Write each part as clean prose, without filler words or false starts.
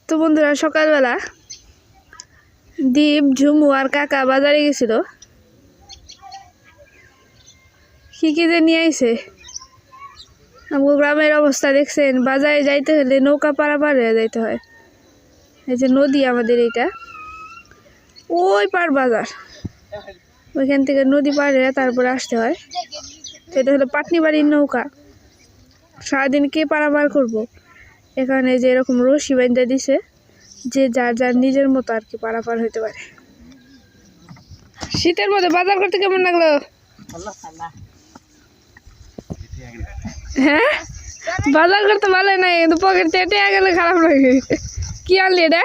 তো বন্ধুরা সকালবেলা দীপ ঝুমু আর কাকা বাজারে গেছিল, কি কি যে নিয়ে আইছে। আমাদের গ্রামের অবস্থা দেখছেন, বাজারে যাইতে হলে নৌকা পারাপার হয়ে যাইতে হয়। এই যে নদী আমাদের এইটা, ওই পার বাজার, ওইখান থেকে নদী পার হয়ে তারপরে আসতে হয়। সেটা হলো পাটনি বাড়ির নৌকা। সারাদিন কে পারাপার করবো, এখানে যে এরকম রশি বাঁধা দিছে, যে যার যার নিজের মতো আর কি পারাপার হইতে পারে। শীতের মধ্যে বাজার করতে কেমন লাগলো? হ্যাঁ, বাজার করতে ভালো নাই, কিন্তু পকেট টেটে গেলে খারাপ লাগে। কি আনলি এটা?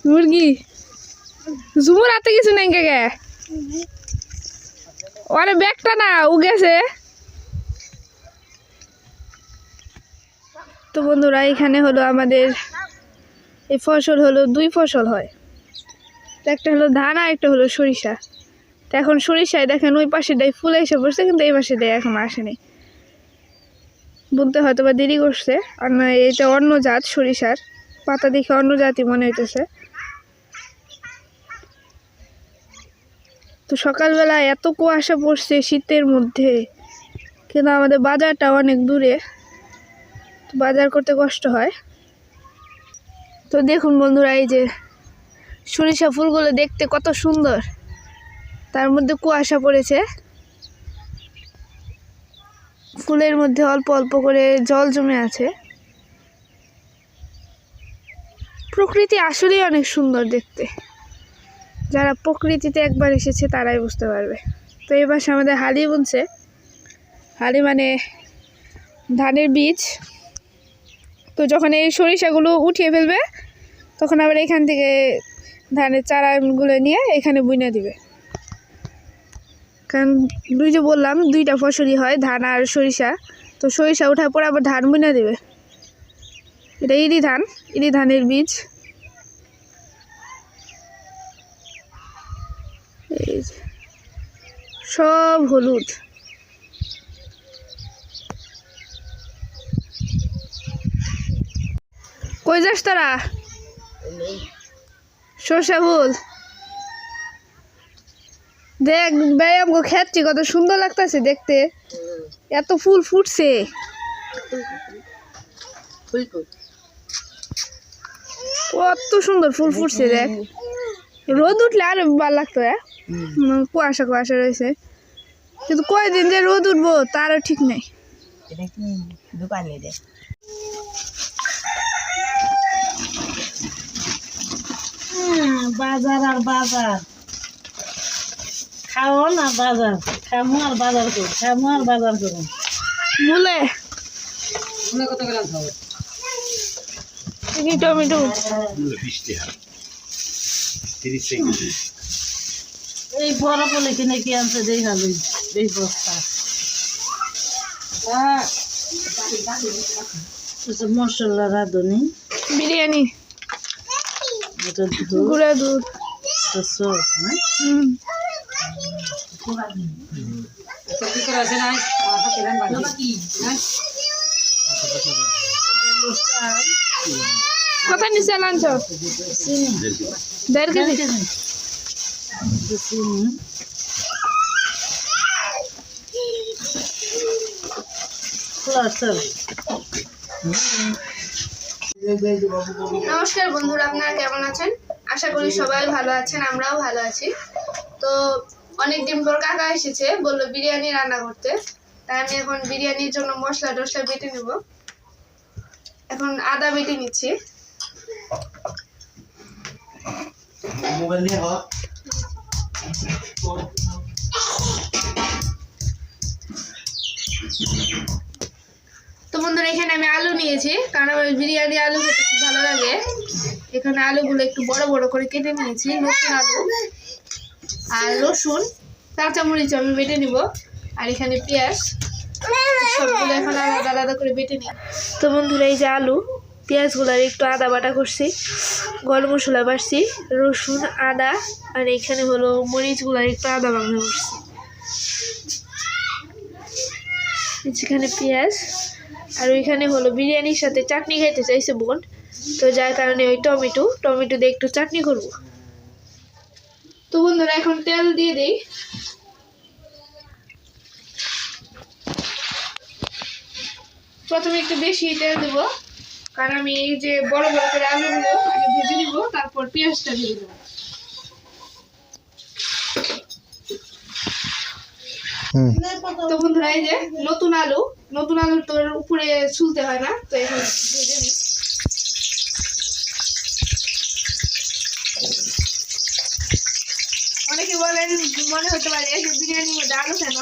মুরগি। ঝুমুর হাতে কিছু নাই কে? আরে ব্যাগটা না ও গেছে। তো বন্ধুরা এখানে হলো আমাদের এই ফসল হলো দুই ফসল হয়, একটা হলো ধান আর একটা হলো সরিষা। তো এখন সরিষায় দেখেন ওই পাশে দেয় ফুল এসে পড়ছে, কিন্তু এই পাশে দেয় এখন আসেনি। বলতে হয়তো বা দেরি করছে, আর না এটা অন্য জাত সরিষার, পাতা দেখে অন্য জাতই মনে হইতেছে। তো সকালবেলা এত কুয়াশা পড়ছে শীতের মধ্যে, কিন্তু আমাদের বাজারটা অনেক দূরে, তো বাজার করতে কষ্ট হয়। তো দেখুন বন্ধুরা, এই যে সরিষা ফুলগুলো দেখতে কত সুন্দর, তার মধ্যে কুয়াশা পড়েছে, ফুলের মধ্যে অল্প অল্প করে জল জমে আছে। প্রকৃতি আসলেই অনেক সুন্দর দেখতে, যারা প্রকৃতিতে একবার এসেছে তারাই বুঝতে পারবে। তো এই পাশে আমাদের হালি বুনছে, হালি মানে ধানের বীজ। তো যখন এই সরিষাগুলো উঠিয়ে ফেলবে, তখন আবার এখান থেকে ধানের চারাগুলো নিয়ে এখানে বুনে দিবে। কারণ যে বললাম দুইটা ফসলই হয়, ধান আর সরিষা। তো সরিষা ওঠার পর আবার ধান বুনে দিবে। এটা ইরি ধান, ইরি ধানের বীজ। এই সব হলুদ। কই যাস তোরা? সরষা ফুল দেখ, ব্যায়াম খেয়েছি, কত সুন্দর লাগতেছে দেখতে, এত ফুল ফুটছে। কত সুন্দর ফুল ফুটছে দেখ, রোদ উঠলে আরো ভালো লাগতো। কুয়াশা কুয়াশা রয়েছে, কিন্তু কয়দিন যে রোদ উঠবো তারও ঠিক নেই। বাজার আর বাজার খাও না, বাজার খামো আর বাজার করো, খামো আর বাজার করো। মূলে কত গ্রাম খাবো? টমেটো এই বড় বলে কিনে কি আনছে দেখালো এই বস্তা। মশলা রাঁধুনি, বিরিয়ানি, এটা গুঁড়া দুধ, এটা সস না। কত নিচে লাঞ্চ? 1.5 কেজি। নমস্কার বন্ধুরা, আপনারা কেমন আছেন? আশা করি সবাই ভালো আছেন, আমরাও ভালো আছি। তো অনেকদিন পর কাকা এসেছে, বললো বিরিয়ানি রান্না করতে। তাই আমি এখন বিরিয়ানির জন্য মশলা টসলা বেটে নেব। এখন আদা বেটে নিচ্ছি। তো বন্ধুরা এখানে আমি আলু নিয়েছি, কারণ আমার বিরিয়ানি আলু খেতে খুব ভালো লাগে। এখানে আলুগুলো একটু বড় বড় করে কেটে নিয়েছি, নতুন আলু। আর রসুন, কাঁচামরিচ আমি বেটে নিব। আর এখানে পেঁয়াজ, সবগুলো এখন আলাদা আলাদা করে বেটে নিই। তো বন্ধুরা এই যে আলু পেঁয়াজগুলো একটু আদা বাটা করছি, গরম মশলা বাটছি, রসুন আদা, আর এখানে হলো মরিচগুলো একটু আদা বাংলা করছি। এখানে পেঁয়াজ, আর ওইখানে হলো বিরিয়ানির সাথে চাটনি খাইতে চাইছে বোন, তো যার কারণে ওই টমেটো দিয়ে একটু চাটনি করব। তো বন্ধুরা এখন তেল দিয়ে দেই। প্রথমে একটু বেশি তেল দেব, কারণ আমি এই যে বড় বড় করে আলুগুলো আগে ভেজে নিব, তারপর পেঁয়াজটা দিয়ে দেবো। তো বন্ধুরা এই যে নতুন আলু তো উপরে ছুলতে হয় না, তো এখন ভেজে নিই। অনেকে বলেন, মনে হতে পারে যে বিরিয়ানির মধ্যে আলু কেন।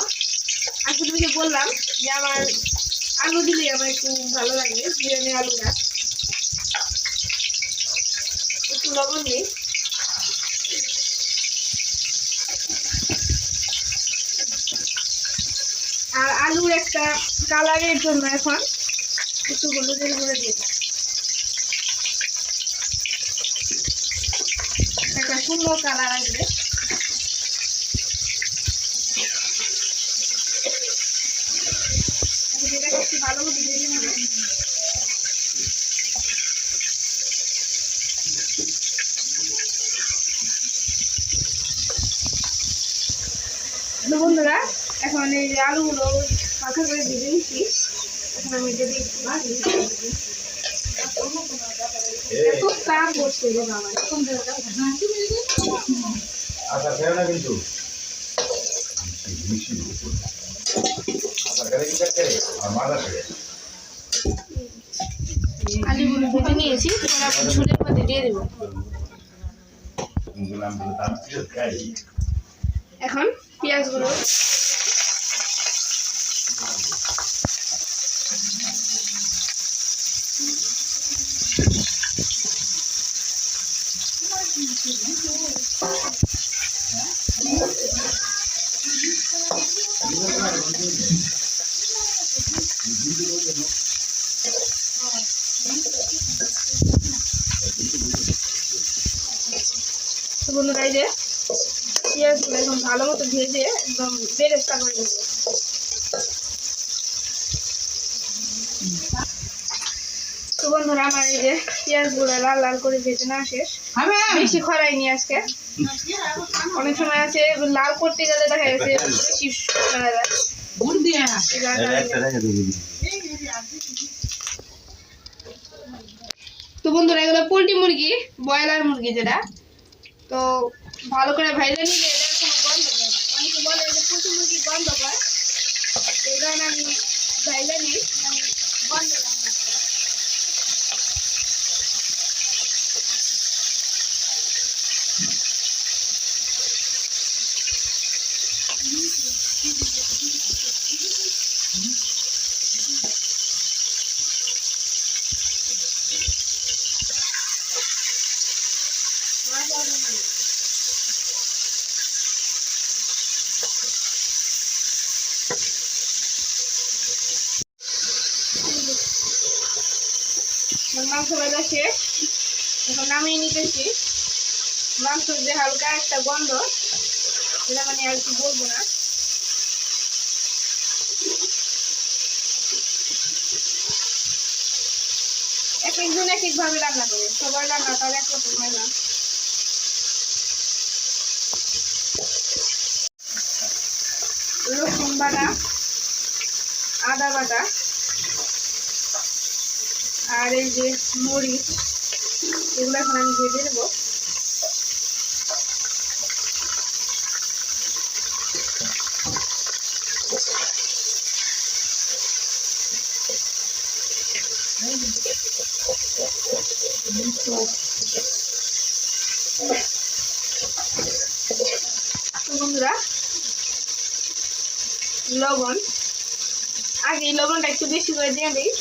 আসলে যে বললাম যে আমার আলু দিলে আমার একটু ভালো লাগে, বিরিয়ানির আলুটা। একটু লবণ দিই। আর আলুর একটা কালারের জন্য এখন একটু হলুদের গুঁড়ো দিয়ে দিই, একটা সুন্দর কালার আসবে। একটু ভালো মতো দিয়ে দিই। বন্ধুরা এখন এই যে আলুগুলো হালকা করে ভেজে নিচ্ছি, এখন আমি যদি এত চাপ বসছে রে বাবা, আলুগুলো ভেজে নিয়েছি, ঝুলের মধ্যে দিয়ে দেবো। এখন পেঁয়াজগুলো বন্ধুরা এই যে পেঁয়াজগুলো এখন ভালো মতো ভেজে একদম বেরেস্তা করে নেব। তো বন্ধুরা আমার এই যে পেঁয়াজগুলো লাল লাল করে ভেজে না শেষ, বেশি খরাইনি আজকে। অনেক সময় আছে লাল করতে গেলে দেখা গেছে বেশি সময় যায়। তো বন্ধুরা এগুলো পোল্ট্রি মুরগি, ব্রয়লার মুরগি যেটা, তো ভালো করে ভাইজে নিলে এটার কোনো গন্ধ হয় না। অনেকে বলে যে পোল্ট্রি মুরগি গন্ধ হয়, সেই কারণে আমি ভাইজে নিই, আমি গন্ধ হয়। মাংস ভাজা শেষ, এখন নামিয়ে নিতেছি। মাংসের যে হালকা একটা গন্ধ, সেটা মানে আর কি বলবো না। এক একজন এক একভাবে রান্না করে, সবার রান্না তার একরকম হয় না। রসুন বাটা, আদা বাটা, আর এই যে মরিচ, এগুলো এখন আমি ভেজে নেবো। বন্ধুরা লবণ, আগে লবণটা একটু বেশি করে দিয়ে দিই,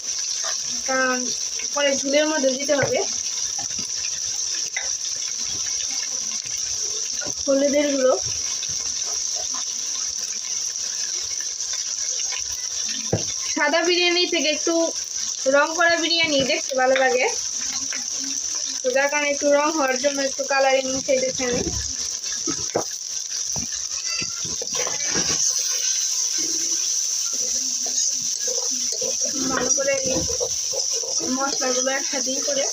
কারণ পরে ঝুলের মধ্যে দিতে হবে। হলুদের গুঁড়ো, সাদা বিরিয়ানি থেকে একটু রং করা বিরিয়ানি দেখতে ভালো লাগে, তো যার কারণে একটু রং হওয়ার জন্য একটু কালারিং মিশাইতেছি আমি। ভালো করে মশলাগুলো একসাথেই করে।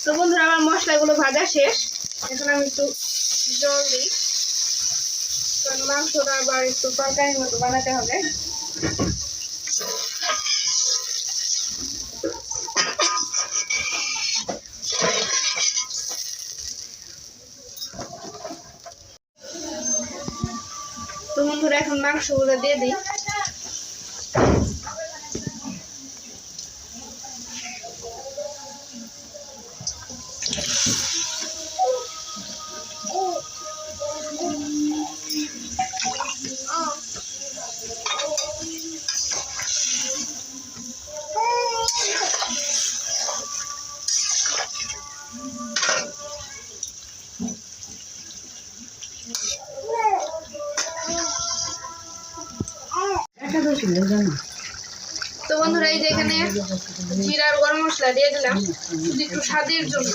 তো বন্ধুরা আমার মশলাগুলো ভাজা শেষ, এখন আমি একটু জল দিই, কারণ মাংসটা আবার একটু তরকারির মতো বানাতে হবে। তো বন্ধুরা এখন মাংসগুলো দিয়ে দিই। তো বন্ধুরা এই যে এখানে জিরা আর গরম মশলা দিয়ে দিলাম একটু স্বাদের জন্য,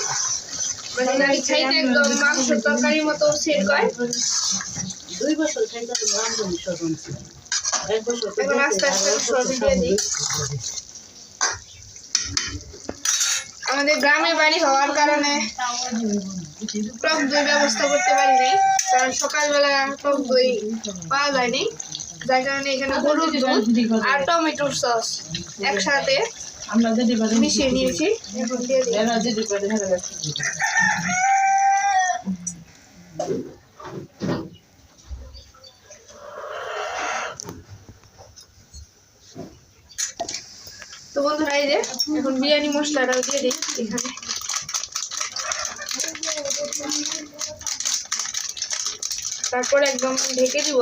মানে নারী খাইতে একদম মাংস তরকারির মতো সেট হয়। 2 বছর খাইতে এখন আস্তে আস্তে সবজি দিয়ে দিই। আমাদের গ্রামে বাড়ি হওয়ার কারণে টক দই ব্যবস্থা করতে পারিনি, কারণ সকালবেলা টক দই পাওয়া যায়নি, যার কারণে এখানে গরুর দুধ আর টমেটোর সস একসাথে মিশিয়ে নিয়েছি। এখন দিয়ে দিই। তো বন্ধুরা এই যে এখন বিরিয়ানি মশলাটাও দিয়ে দিই এখানে। তারপর একদম ঢেকে দিব।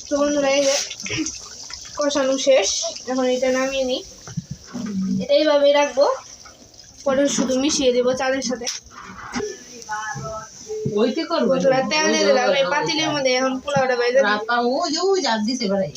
তো বন্ধুরা এই যে কষানো শেষ, এখন এটা নামিয়ে নিই। এটা এইভাবেই রাখবো, পরে শুধু মিশিয়ে দেবো চালের সাথে। বন্ধুরা তেল দিয়ে দিলাম এই পাতিলের মধ্যে, এখন পোলাওটা ভেজে দিই।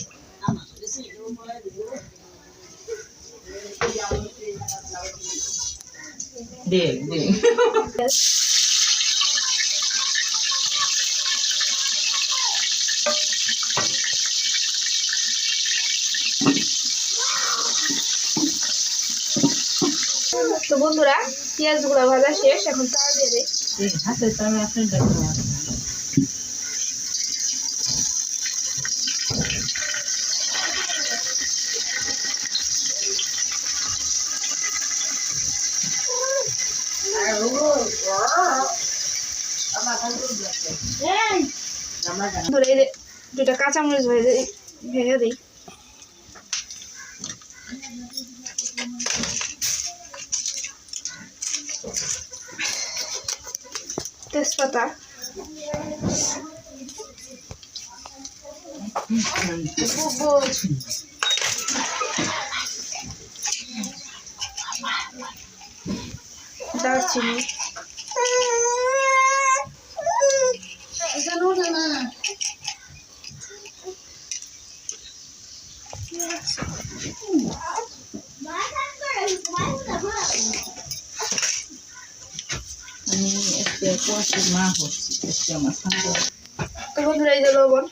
তো বন্ধুরা পেঁয়াজ গুঁড়া ভাজা শেষ, এখন চাল দিয়ে দিই। এই যে 2টা কাঁচামরিচ ভেজে দিই। তেজপাতা, দারচিনি, তো বন্ধুরা এই যে লবণ।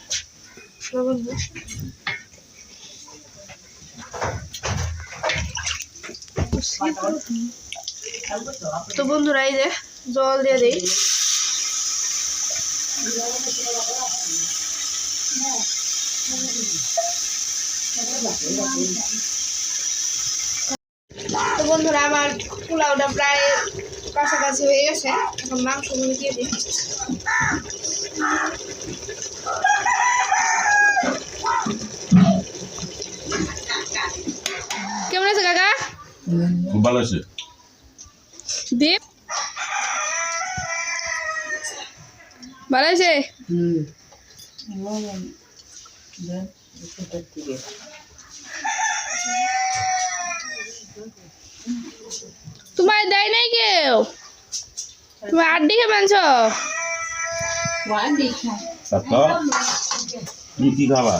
তো বন্ধুরা এই যে জল দিয়ে দিই। তো বন্ধুরা আমার পোলাওটা প্রায় কাছাকাছি হয়ে গেছে, এখন মাংসগুলো দিয়ে দিই। কেমন আছে কাকা? খুব ভালো আছে। দীপ ভালো আছে? তোমায় দেয় নাই কেউ? তুমি আড্ডি খেয়ে মানছো তাতো তুমি কি খাবা